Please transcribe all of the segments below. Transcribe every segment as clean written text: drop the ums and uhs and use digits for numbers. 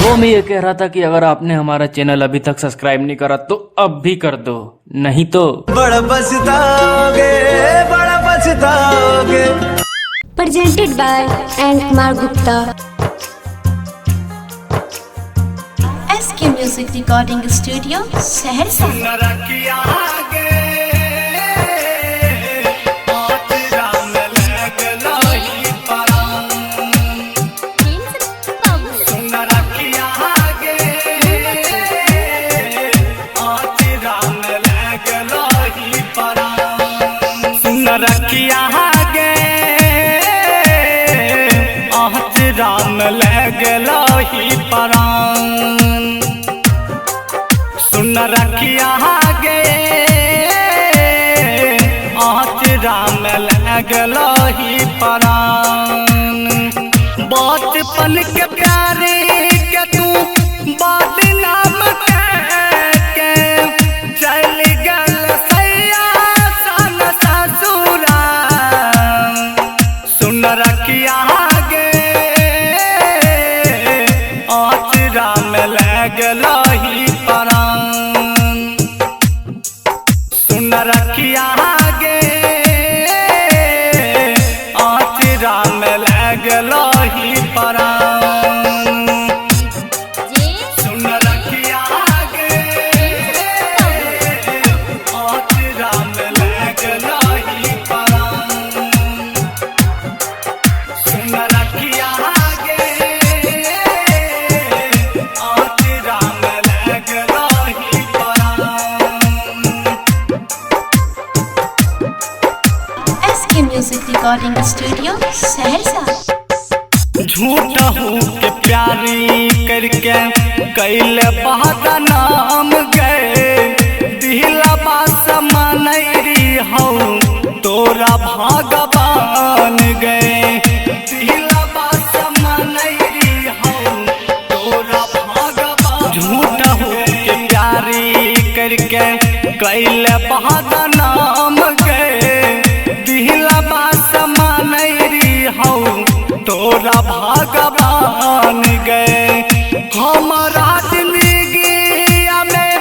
वो मैं ये कह रहा था कि अगर आपने हमारा चैनल अभी तक सब्सक्राइब नहीं करा तो अब भी कर दो, नहीं तो बड़ा पछताओगे, बड़ा पछताओगे। Presented by N. Kumar Gupta. SK Music Recording Studio, Saharsa. Ram लगलो ही परान सुन रखिया गे आज राम लगलो ही परान बचपन के प्यारे के तू बात नाम के चल गल सैया सन ससुरा सुन रखिया लगलो ही परान सुन रखिया गे आज राम लगलो ही परान सुन रखिया गे आज राम लगलो ही परान सुन रखिया Music Recording Studio, Saharsa. झूठ हूँ के प्यारी करके कैल बहादा नाम गए दिलबा समनरी हूँ तोरा भगवान गए दिलबा समनरी हूँ तोरा भगवान झूठ हूँ के प्यारी करके कैल बहादा नाम गए तोरा भगवान गए हमारा जिंदगी में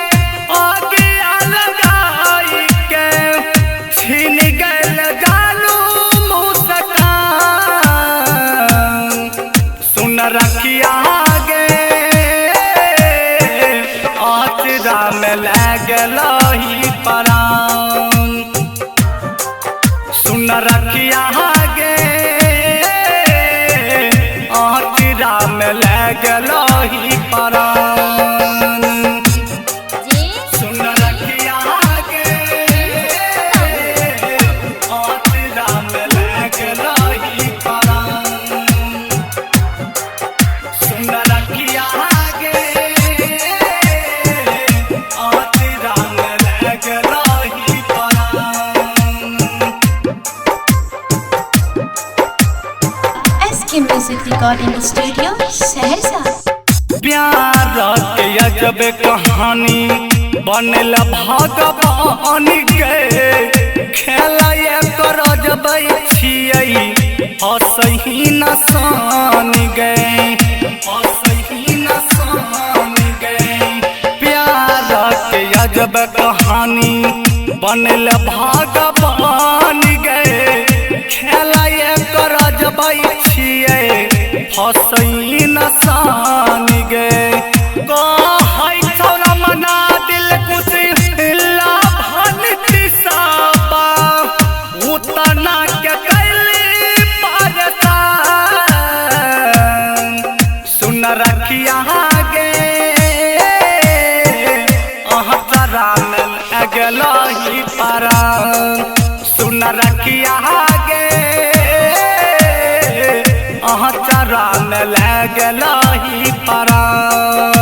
आगे लगाई के छीन गल जानू मुस्कान सुन रखिया गे आज राम लगलो ही परान सुन रखिया गे राम लगलो ही परान सुन रखिया गे आज राम लगलो ही परान सुन रखिया गे आज राम लगलो ही परान SK Music Recording Studio, Saharsa. प्यार के अजब कहानी बनल भगवान के खेला करो जब छियै हसही नसान गए हसही नसान गए प्यार के अजब कहानी बनल भगवान गए खेला करो जब छियै हसई नसान गए मना दिल खुशी लाभन दिशाबा उतना के कैली पारसान सुन रखिया गे राम लगलो ही परान सुन रखिया गे राम लगलो ही परान